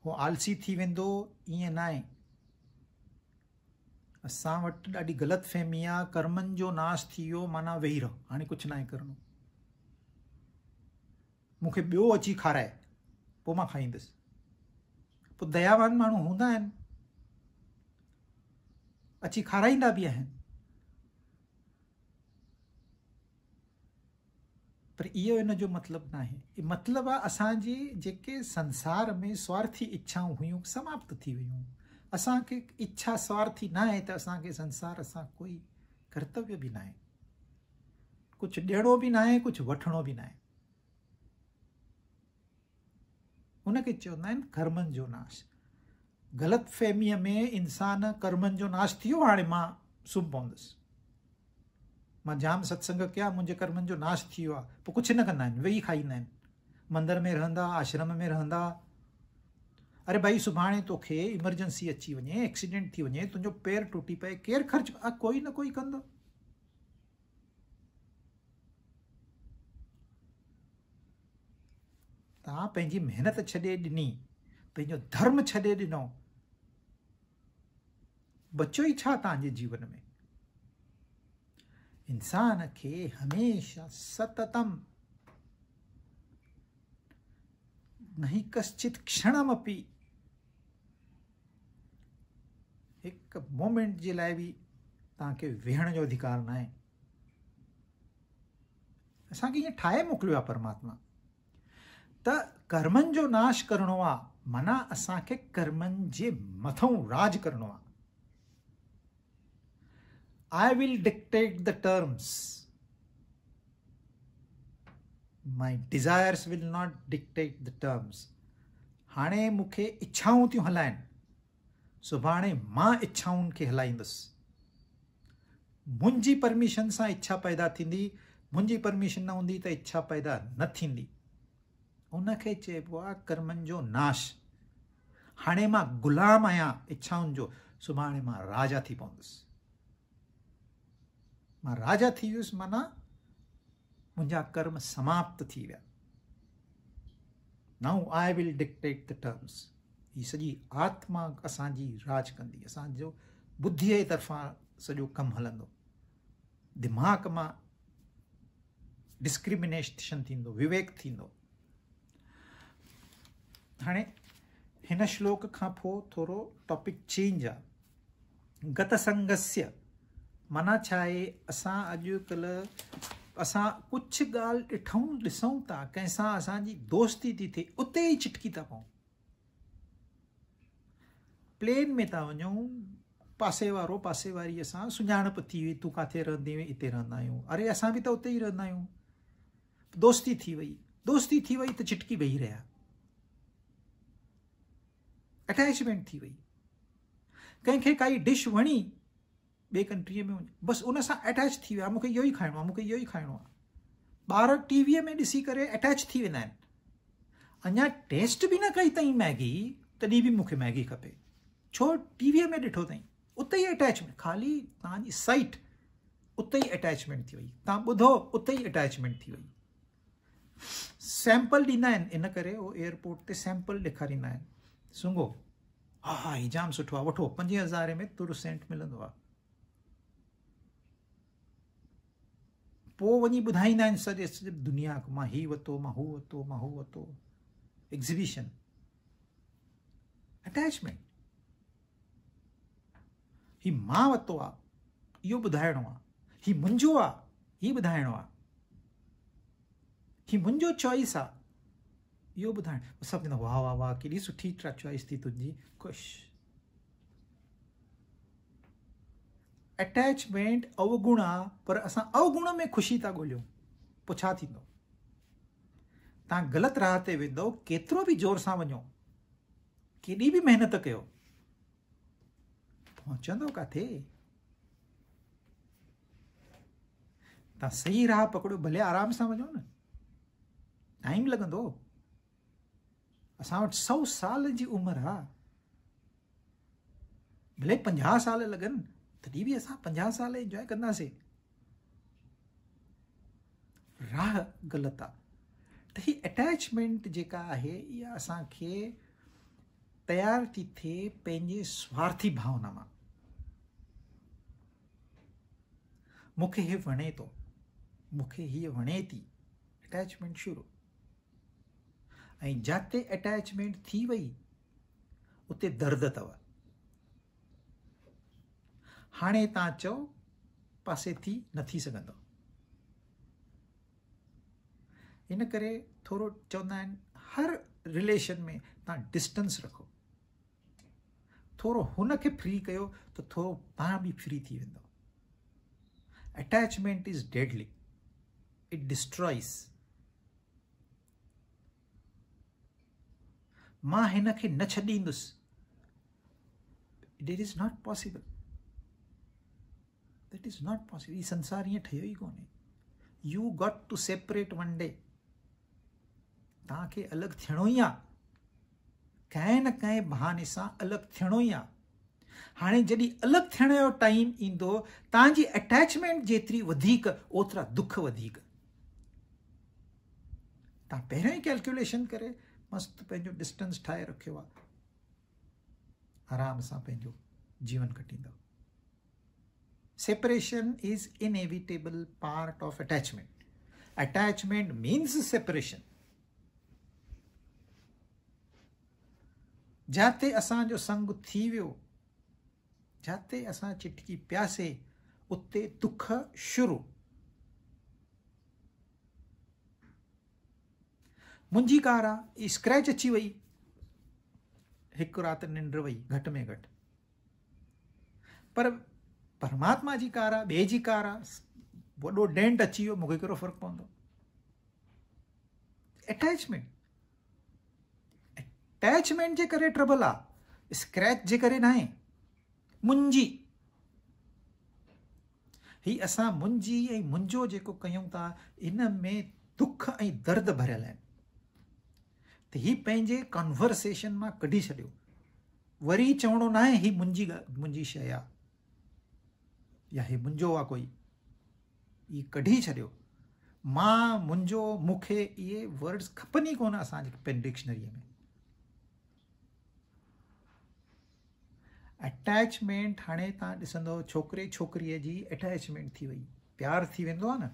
हो आलसी थी वेंदो ईअं न आहे। असां वटि ॾाढी ग़लति फहमी आहे, कर्मनि जो नाश थी वियो माना वेही रहो, हाणे कुझु न आहे करिणो, मूंखे ॿियो अची खाराए पोइ मां खाईंदुसि। पोइ दयावान माण्हू हूंदा आहिनि, अची खाराईंदा बि आहिनि, पर इहो इन जो मतिलबु न आहे। मतिलबु आहे असांजी जेके संसार में स्वार्थी इच्छाऊं हुयूं समाप्त थी वियूं। असांखे इच्छा स्वार्थी न आहे त असांखे संसार सां कोई कर्तव्य बि न आहे, कुझु ॾियणो बि न आहे, कुझु वठणो बि न आहे। उनखे चवंदा आहिनि कर्मनि जो नाश। ग़लति फहमीअ में इंसान कर्मनि जो नाश थी वियो, हाणे मां सुम्ही पवंदुसि, मां जाम सत्संग कया, मुंहिंजे कर्मनि जो नाश थी वियो आहे, पोइ कुझु न कंदा आहिनि, वेही खाईंदा आहिनि, मंदर में रहंदा, आश्रम में रहंदा। अरे भाई सुभाणे तोखे इमरजेंसी अची वञे, एक्सीडेंट थी वञे, तुंहिंजो पेर टुटी पए, केरु ख़र्च? कोई न कोई कंदो। तव्हां पंहिंजी महिनत छॾे ॾिनी, पंहिंजो धर्म छॾे ॾिनो, बचो ई छा तव्हांजे जीवन में? इंसान खे हमेशा सततम नहीं कश्चित क्षणमपि, हिकु मोमेंट जे लाइ बि तव्हांखे वेहण जो अधिकार न आहे। असांखे ईअं ठाहे मोकिलियो आहे परमात्मा त कर्मनि जो नाश करिणो आहे, माना असांखे कर्मनि जे मथां राज करिणो आहे। I will dictate the terms. My desires will not dictate the terms. हाणे मूंखे इच्छाऊं थियूं हलाइनि, सुभाणे मां इच्छाउनि खे हलाईंदुसि। मुंहिंजी परमिशन सां इच्छा पैदा थींदी, मुंहिंजी परमिशन न हूंदी त इच्छा पैदा न थींदी। उनखे चइबो आहे कर्मनि जो नाश। हाणे मां गुलाम आहियां इच्छाउनि जो, सुभाणे मां राजा थी पवंदुसि। मां राजा थी वियुसि माना मुंहिंजा कर्म समाप्त थी विया। Now I will dictate the terms. ही सॼी आत्मा असांजी राज कंदी, असांजो बुद्धीअ जे तरफ़ां सॼो कमु हलंदो, दिमाग़ मां डिस्क्रिमिनेशन थींदो, विवेक थींदो। हाणे हिन श्लोक खां पोइ थोरो टॉपिक चेंज आहे। गतसंगस्य माना छा आहे? असां अॼुकल्ह असां कुझु ॻाल्हि ॾिसूं था, कंहिंसां असांजी दोस्ती थी थिए, उते ई चिटकी था पऊं। प्लेन में था वञूं, पासे वारो पासे वारी असां सुञाणप थी वई, तूं किथे रहंदी हुई? हिते रहंदा आहियूं। अरे असां बि त उते ई रहंदा आहियूं। दोस्ती थी वई त चिटकी वेही रहिया, अटैचमेंट थी वई। कंहिंखे काई डिश वणी ॿिए कंट्रीअ में, बसि उन सां अटैच थी विया, मूंखे इहो ई खाइणो आहे, मूंखे इहो ई खाइणो आहे। ॿार टीवीअ में ॾिसी करे अटैच थी वेंदा आहिनि। अञा टेस्ट बि न कई अथई मैगी, तॾहिं बि मूंखे मैगी खपे। छो? टीवीअ में ॾिठो अथई, उते ई अटैचमेंट। ख़ाली तव्हांजी साइट, उते ई अटैचमेंट थी वई। तव्हां ॿुधो, उते ई अटैचमेंट थी वई। सैंपल ॾींदा आहिनि, इन करे उहो एयरपोर्ट ते सैंपल ॾेखारींदा आहिनि। सुंघो, हा ही जाम सुठो आहे, वठो। 5000 में तुर सेंट मिलंदो आहे। पोइ वञी ॿुधाईंदा आहिनि सॼे दुनिया खे, मां ही वरितो, मां हू वरितो, मां हू वरितो। Exhibition, attachment. ही मां वरितो आहे, इहो ॿुधाइणो आहे। ही मुंहिंजो आहे, ही ॿुधाइणो आहे। ही मुंहिंजो चॉइस आहे, इहो ॿुधाइणु। सभु चवंदा वाह वाह वाह, केॾी सुठी चॉइस थी तुंहिंजी, ख़ुशि। अटैचमेंट अवगुण आहे, पर असां अवगुण में ख़ुशी था ॻोल्हियूं। पोइ छा थींदो? तव्हां ग़लति राह ते वेंदो, केतिरो बि ज़ोर सां वञो, केॾी बि महिनत कयो, पहुचंदो किथे? तव्हां सही राह पकड़ो, भले आराम सां वञो न, टाइम लॻंदो। असां वटि 100 साल जी उमिरि आहे, भले 50 साल लॻनि तॾहिं बि असां 50 साल एंजॉय कंदासीं। राह ग़लति आहे। त ही अटैचमेंट जेका आहे इहा असांखे तयार थी थिए पंहिंजे स्वार्थी भावना मां। मूंखे हे वणे थो, मूंखे हीअ वणे थी, अटैचमेंट शुरू। ऐं जिते अटैचमेंट थी वई उते दर्द अथव। हाणे तव्हां चओ पासे थी नथी सघंदो। इन करे थोरो चवंदा आहिनि हर रिलेशन में तव्हां डिस्टेंस रखो, थोरो हुनखे फ्री कयो त थोरो तव्हां बि फ्री थी वेंदो। Attachment is deadly, it destroys. मां हिन खे न छॾींदुसि, it is not possible, that is not possible. ही संसार ईअं ठहियो ई कोन्हे। You got to separate one day. तव्हांखे अलॻि थियणो ई आहे, कंहिं न कंहिं बहाने सां अलॻि थियणो ई आहे। हाणे जॾहिं अलॻि थियण जो टाइम ईंदो, तव्हांजी अटैचमेंट जेतिरी वधीक ओतिरा दुख वधीक। तव्हां पहिरियों ई कैलकुलेशन करे मस्तु पंहिंजो डिस्टेंस ठाहे रखियो आहे, आराम सां पंहिंजो जीवन कटींदव। Separation is inevitable part of attachment. Attachment means separation. जाते असांजो संग थी वियो, जाते असां चिटकी प्यासे, उते दुख शुरू। मुंहिंजी कार आहे, स्क्रैच अची वई, हिकु राति निंड वई घटि में घटि। पर परमात्मा जी कार आहे, ॿिए जी कार आहे, वॾो डेंट अची वियो, मूंखे कहिड़ो फ़र्क़ु पवंदो। अटैचमेंट जे करे ट्रबल आहे, स्क्रैच जे करे न आहे। मुंहिंजी ही असां मुंहिंजी ऐं मुंहिंजो जेको कयूं था, इन में दुख ऐं दर्द भरियल आहिनि। त ही पंहिंजे कॉन्वर्सेशन मां कढी छॾियो। वरी चवणो न आहे ही मुंहिंजी शइ आहे या ही मुंहिंजो आहे कोई, ही कढी छॾियो। मां, मुंहिंजो, मूंखे, इहे वर्ड्स खपनि ई कोन असांजे पेन डिक्शनरीअ में। अटैचमेंट हाणे तव्हां ॾिसंदो, छोकिरे छोकिरीअ जी अटैचमेंट थी वई, प्यार थी वेंदो आहे न।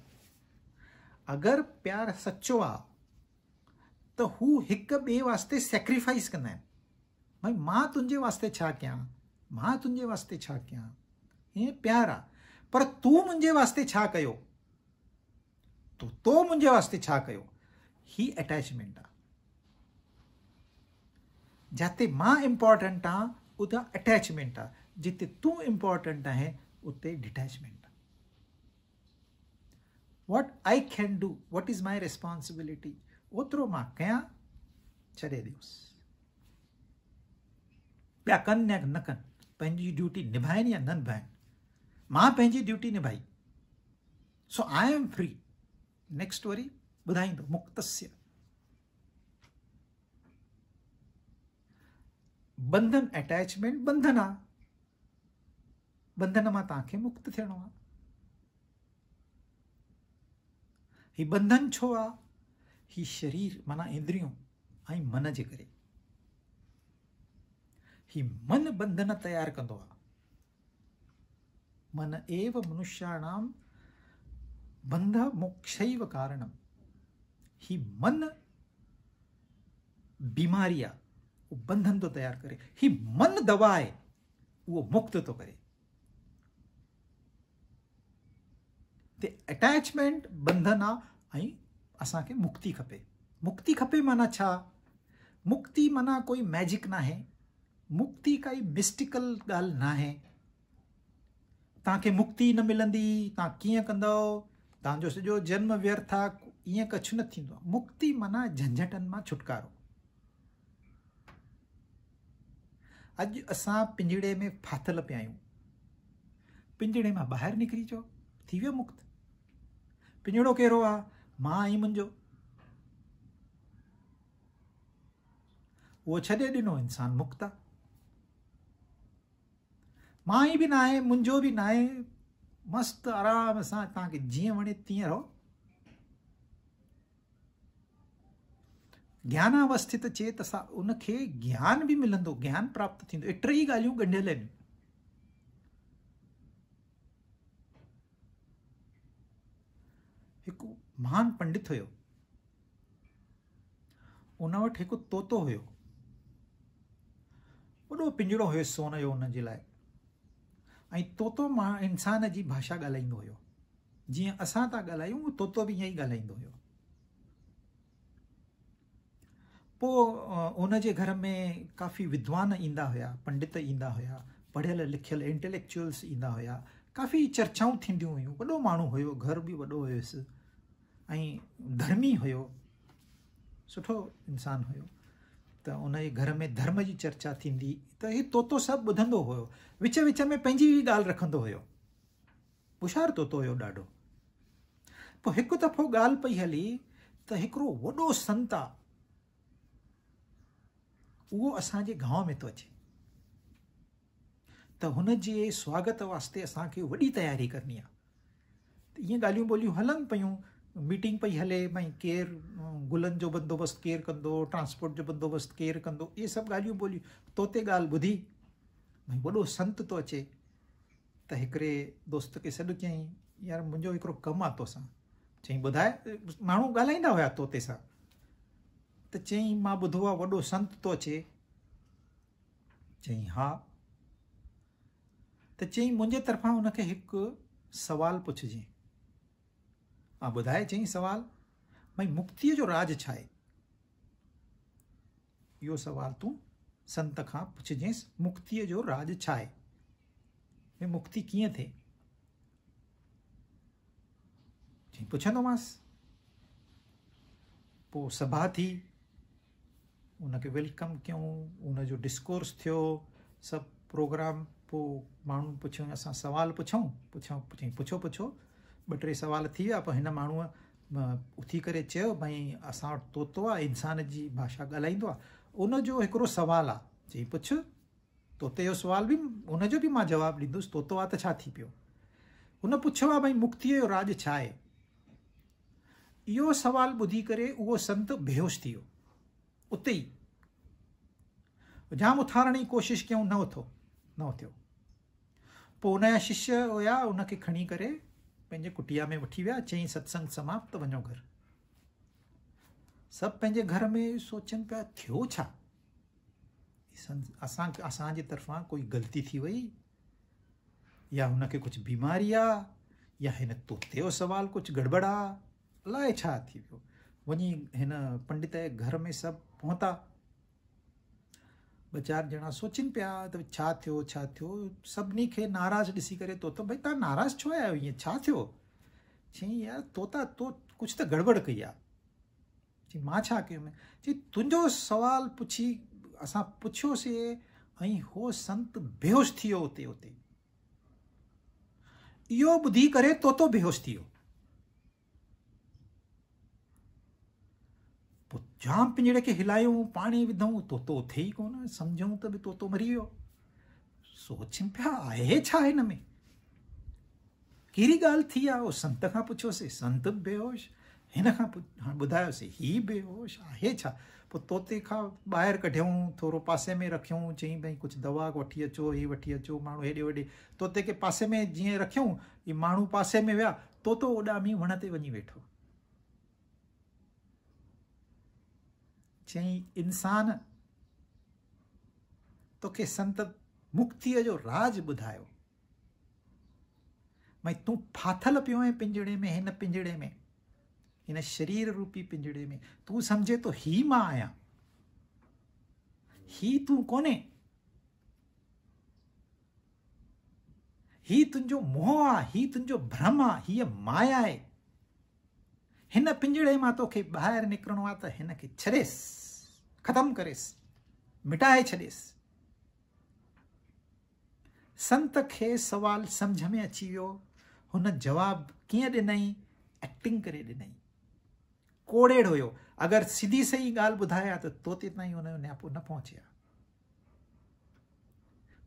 अगरि प्यार सचो आहे त हू हिक ॿिए वास्ते सेक्रीफाइस कंदा आहिनि। भई मां तुंहिंजे वास्ते छा कयां, मां तुंहिंजे वास्ते छा कयां, हीअं प्यार आहे। पर तूं मुंहिंजे वास्ते छा कयो, तो मुंहिंजे वास्ते छा कयो, ही अटैचमेंट आहे। जिते मां इम्पॉर्टेंट आहियां उतां अटैचमेंट आहे, जिते तूं इम्पॉर्टेंट आहे उते डिटैचमेंट आहे। What I can do, what is my responsibility, ओतिरो मां कयां, छॾे ॾियोसि। ॿिया कनि या न कनि, पंहिंजी ड्यूटी निभाइनि या न निभाइनि, मां पंहिंजी ड्यूटी निभाई, so I am free. Next वरी ॿुधाईंदो मुक्तस्य। बंधन, अटैचमेंट बंधन आहे, बंधन मां तव्हांखे मुक्त थियणो आहे। ही बंधन छो आहे, ही शरीर माना इंद्रियों ऐं मन जे करे। ही मन बंधन तयार कंदो आहे। मन एव मनुष्याणां बंध मोक्षैव कारणम। ही मन बीमारी आहे, वो बंधन तो तैयार करे। ही मन दवा है, वो मुक्त तो करे। ते अटैचमेंट बंधन आ, ऐं असांखे मुक्ति खपे। मुक्ति खपे माना छा, मुक्ति माना कोई मैजिक ना है, मुक्ति काई मिस्टिकल ॻाल्हि ना है। तव्हांखे मुक्ति न मिलंदी, तव्हां कीअं कंदव, तव्हांजो सॼो जन्म व्यर्थ आहे, ईअं कुझु न थींदो आहे। मुक्ति माना झंझटनि मां छुटकारो। अॼु असां पिंजड़े में फाथल पिया आहियूं, पिंजड़े मां ॿाहिरि निकिरी अचो, थी वियो मुक्त। पिंजड़ो कहिड़ो आहे, मां ऐं मुंहिंजो। उहो छॾे ॾिनो, इंसान मुक्त आहे। मां ई बि न आहे, मुंहिंजो बि न आहे, मस्तु आराम सां तव्हांखे जीअं वणे तीअं रहो। ज्ञानावस्थित चेत सां उनखे ज्ञान बि मिलंदो, ज्ञान प्राप्त थींदो। ये टई ॻाल्हियूं ॻंढियल आहिनि। हिकु महान पंडित हुयो, उन वटि हिकु तोतो हुयो, वॾो पिंजड़ो हुयो सोन जो उन जे लाइ। ऐं तोतो मां इंसान जी भाषा ॻाल्हाईंदो हुयो, जीअं असां था ॻाल्हायूं तोतो बि ईअं ई ॻाल्हाईंदो हुयो। पोइ उन जे घर में काफ़ी विद्वान ईंदा हुया, पंडित ईंदा हुया, पढ़ियल लिखियल इंटेलेक्चुअल्स ईंदा हुया, काफ़ी चर्चाऊं थींदियूं हुयूं। वॾो माण्हू हुयो, घर बि वॾो हुयुसि ऐं धर्मी हुयो, सुठो इंसान हुयो। त उन जे घर में धर्म जी चर्चा थींदी त हीउ तोतो सभु ॿुधंदो हुयो, विच विच में पंहिंजी ई ॻाल्हि रखंदो हुयो। होशियारु तोतो हुयो ॾाढो। पोइ हिकु दफ़ो ॻाल्हि पई हली त हिकिड़ो वॾो संत आहे, उहो असांजे गांव में थो अचे, त हुन जे स्वागत वास्ते असांखे वॾी तयारी करणी आहे। त इहे ॻाल्हियूं ॿोलियूं हलनि पियूं, मीटिंग पई हले, भई केरु गुलनि जो बंदोबस्तु केरु कंदो, ट्रांसपोर्ट जो बंदोबस्तु केरु कंदो, इहे सभु ॻाल्हियूं ॿोलियूं। तोते ॻाल्हि ॿुधी, भई वॾो संत थो अचे, त हिकिड़े दोस्त खे सॾु कयईं, यार मुंहिंजो हिकिड़ो कमु आहे तोसां। चईं ॿुधाए। माण्हू ॻाल्हाईंदा हुया तोते सां, त चईं मां ॿुधो आहे वॾो संत थो अचे। चईं हा। त चईं मुंहिंजे तरफ़ां हुनखे हिकु सवालु पुछिजांइ। हा ॿुधाए। चईं सवाल, भई मुक्तीअ जो राज छा आहे? इहो सवाल तूं संत खां पुछिजांइसि, मुक्तीअ जो राज छा आहे, भई मुक्ति कीअं थिए? चईं पुछंदोमांसि। पोइ सभा थी, उनखे वेलकम कयूं, उनजो डिस्कोर्स थियो, सभु प्रोग्राम। पोइ माण्हू पुछियो, असां सवाल पुछूं? चईं पुछो पुछो। 2-3 सवाल थी विया। पोइ हिन माण्हूअ उथी करे चयो, भई असां वटि तोतो आहे, इंसान जी भाषा ॻाल्हाईंदो आहे, उनजो हिकिड़ो सवालु आहे। चईं पुछ। तोते जो सुवाल बि उनजो बि मां जवाबु ॾींदुसि, तोतो आहे त छा थी पियो। हुन पुछियो आहे, भई मुक्तीअ जो राज छा आहे? इहो सवालु ॿुधी करे उहो संत बेहोश थी वियो उते ई। जाम उथारण जी कोशिशि कयूं, न उथियो। पोइ उनजा शिष्य हुया, उनखे खणी करे पंहिंजे कुटिया में वठी विया। चईं सत्संग समाप्त, वञो घर। सभु पंहिंजे घर में सोचनि पिया, थियो छा? असांजे तरफ़ां कोई ग़लती थी वई, या हुनखे कुझु बीमारी आहे, या हिन तोते जो सवाल कुझु गड़बड़ आहे, अलाए छा थी वियो। वञी हिन पंडित जे घर में सभु पहुता। 2-4 ॼणा सोचनि पिया त छा थियो। सभिनी खे नाराज़ ॾिसी करे तोतो, भई तव्हां नाराज़ छो आहियो, ईअं छा थियो? चईं यार तोता, तो कुझु त गड़बड़ कई आहे। चईं मां छा कयो? चईं तुंहिंजो सवाल पुछी असां पुछियोसीं ऐं हो संत बेहोश थी वियो उते। इहो ॿुधी करे तोतो बेहोश थी वियो। पोइ जाम पिंजड़े खे हिलायूं, पाणी विधऊं, तोतो उथे ई कोन। सम्झूं त बि तोतो मरी वियो। सोचनि पिया, आहे छा हिन में, कहिड़ी ॻाल्हि थी आहे? उहो संत खां पुछियोसीं, संत बेहोश। हिन खां ॿुधायोसीं, ही बेहोश, आहे छा? पोइ तोते खां ॿाहिरि कढियऊं, थोरो पासे में रखियऊं। चईं भई कुझु दवा वठी अचो, ही वठी अचो। माण्हू हेॾे होॾे तोते खे पासे में जीअं रखियऊं, ही माण्हू पासे में विया, तोतो ओॾामी वण ते वञी वेठो। चईं इंसान, तोखे संत मुक्तीअ जो राज ॿुधायो, भई तूं फाथल पियो आहे पिंजड़े में, हिन पिंजड़े में, हिन शरीर रूपी पिंजड़े में। तूं सम्झे तो ही मां आहियां, ही तूं कोने, ही तुंहिंजो मोह आहे, ही तुंहिंजो भ्रम आहे, हीअ माया आहे। हिन पिंजड़े मां तोखे ॿाहिरि निकिरणो आहे त हिन खे छॾेसि, ख़तमु करेसि, मिटाए छॾेसि। संत खे सवाल सम्झ में अची वियो। हुन जवाब कीअं ॾिनई? एक्टिंग करे ॾिनई। कोड़ेड़ हुयो। अगरि सिधी सही ॻाल्हि ॿुधाया त तोते ताईं हुनजो न्यापो न पहुचे।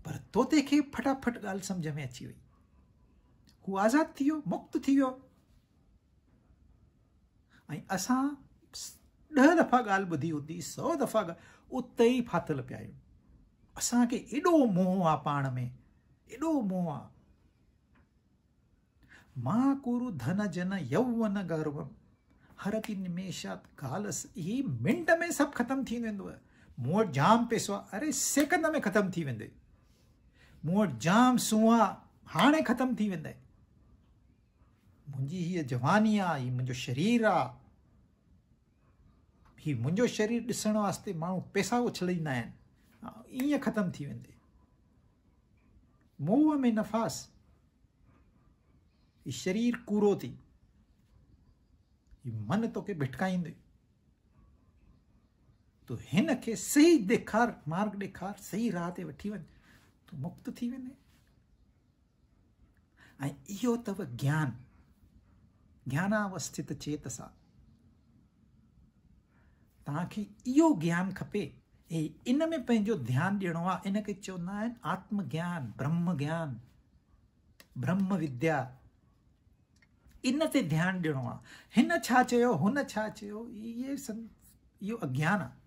पर तोते खे फटाफट ॻाल्हि सम्झ में अची वई, हू आज़ाद थी वियो, मुक्त थी वियो। ऐं असां 10 दफ़ा ॻाल्हि ॿुधी हूंदी, 100 दफ़ा उते ई फाथल पिया आहियूं। असांखे एॾो मोह आहे पाण में, एॾो मोह आहे। मां कुरु धन जन यौवन गर्वम हरति निमेषात कालस। ही मिंट में सभु ख़तमु थी वेंदो। मूं वटि जाम पैसो आहे, अरे सेकंड में ख़तमु थी वेंदे। मूं वटि जाम सूंह आहे, हाणे ख़तमु थी वेंदे। मुंहिंजी हीअ जवानी आहे, हीअ मुंहिंजो शरीर आहे, हीअ मुंहिंजो शरीर ॾिसण वास्ते माण्हू पैसा उछलींदा आहिनि, ईअं ख़तमु थी वेंदे। मोह में नफ़ास, हीअ शरीर कूरो थी, हीअ मन तोखे भिटकाईंदे। तो हिन खे सही ॾेखार, मार्ग ॾेखार, सही राह ते वठी वञ, तूं मुक्त थी वेंदे। ऐं इहो अथव ज्ञान, ज्ञानावस्थित चेतसा। तव्हांखे इहो ज्ञान खपे, ऐं इन में पंहिंजो ध्यानु ॾियणो आहे। इन खे चवंदा आहिनि आत्मज्ञान, ब्रह्म ज्ञान, ब्रह्म विद्या। इन ते ध्यानु ॾियणो आहे। हिन छा चयो, हुन छा चयो, इहो अज्ञान आहे।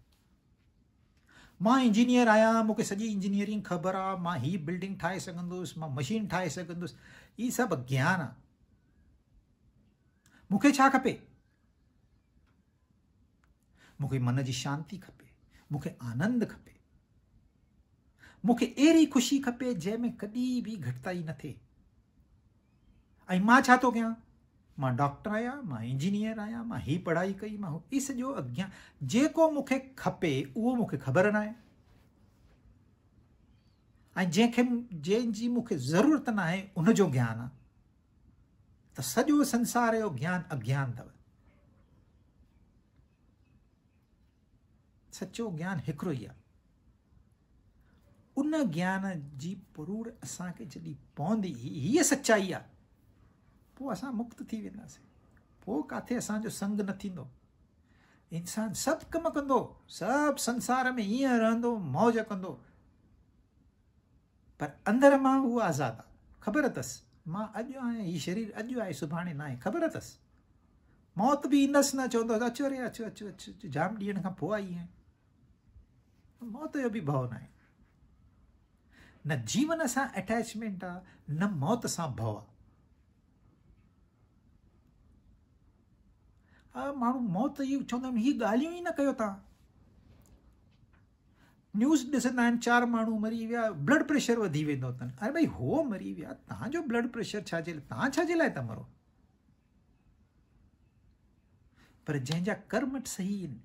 मां इंजीनियर आहियां, मूंखे सॼी इंजीनियरिंग ख़बर आहे, मां ही बिल्डिंग ठाहे सघंदुसि, मां मशीन ठाहे सघंदुसि, इहे सभु अज्ञान आहे। मूंखे छा खपे? मूंखे मन जी शांती खपे, मूंखे आनंद खपे, मूंखे अहिड़ी ख़ुशी खपे जंहिंमें कॾहिं बि घटिताई न थिए। ऐं मां छा थो कयां? मां डॉक्टर आहियां, मां इंजीनियर आहियां, मां ही पढ़ाई कई, मां ही सॼो अज्ञान। जेको मूंखे खपे उहो मूंखे ख़बर न आहे, ऐं जंहिंजी मूंखे ज़रूरत न आहे उनजो ज्ञान आहे। त सॼो संसार जो ज्ञान अज्ञान अथव। सचो ज्ञान हिकिड़ो ई आहे। उन ज्ञान जी पुरूर असांखे जॾहिं पवंदी, हीअ सच्चाई आहे, पोइ असां मुक्त थी वेंदासीं। पोइ किथे असांजो संग न थींदो। इंसानु सभु कमु कंदो, सभु संसार में हीअं रहंदो, मौज कंदो, पर अंदर मां उहो आज़ादु आहे। ख़बर अथसि मां अॼु आहियां, हीउ शरीर अॼु आहे, सुभाणे न आहे, ख़बर अथसि। मौत बि ईंदसि न, चवंदो अचो रे अचो अचो अचो, जाम ॾींहंनि खां पोइ आई आहियां। मौत जो बि भउ न आहे। न जीवन सां अटैचमेंट आहे, न मौत सां भउ आहे। माण्हू मौत जी चवंदा आहिनि, हीअ ॻाल्हियूं ई न कयो तव्हां। न्यूज़ ॾिसंदा आहिनि, 4 माण्हू मरी विया, ब्लड प्रेशर वधी वेंदो अथनि। अरे भई हो मरी विया, तव्हांजो ब्लड प्रेशर छाजे लाइ, तव्हां छाजे लाइ था मरो? पर जंहिंजा कर्म सही आहिनि,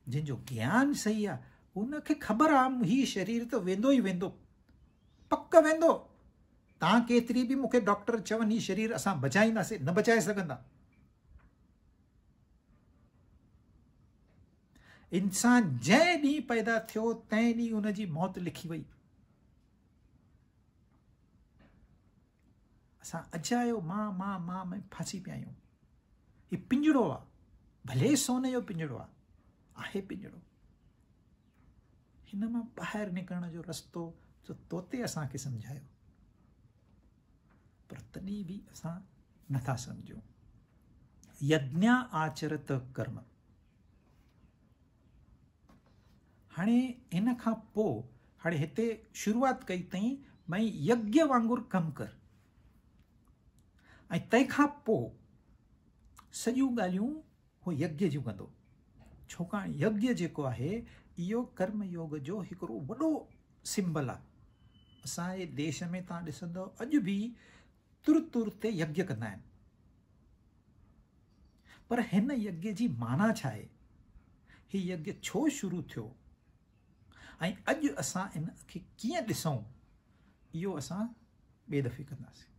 जंहिंजो ज्ञान सही आहे, उनखे ख़बर आहे हीउ शरीर त वेंदो ई वेंदो, पक वेंदो। तव्हां केतिरी बि मूंखे डॉक्टर चवनि हीउ शरीर असां बचाईंदासीं, न बचाए सघंदा। इंसान जंहिं ॾींहुं पैदा थियो तंहिं ॾींहुं उनजी मौत लिखी वई। असां अजायो मां में फासी पिया आहियूं। हीउ पिंजड़ो आहे, भले सोने जो पिंजड़ो आहे पिंजड़ो। हिन मां ॿाहिरि निकिरण जो रस्तो जो तोते असांखे सम्झायो, पर तॾहिं बि असां नथा सम्झूं। यज्ञ आचरत कर्म। हाणे इन खां पोइ हाणे हिते शुरूआत कई अथई भई यज्ञ वांगुरु कमु कर, ऐं तंहिंखां पोइ सॼियूं ॻाल्हियूं हू यज्ञ जूं कंदो। छाकाणि यज्ञ जेको आहे इहो कर्म योग जो हिकिड़ो वॾो सिंबल आहे। असांजे देश में तव्हां ॾिसंदव अॼु बि तुर ते यज्ञ कंदा आहिनि। पर हिन यज्ञ जी माना छा आहे? हीउ यज्ञ छो शुरू थियो ऐं अॼु असां इन खे कीअं ॾिसूं, इहो असां ॿिए दफ़े कंदासीं।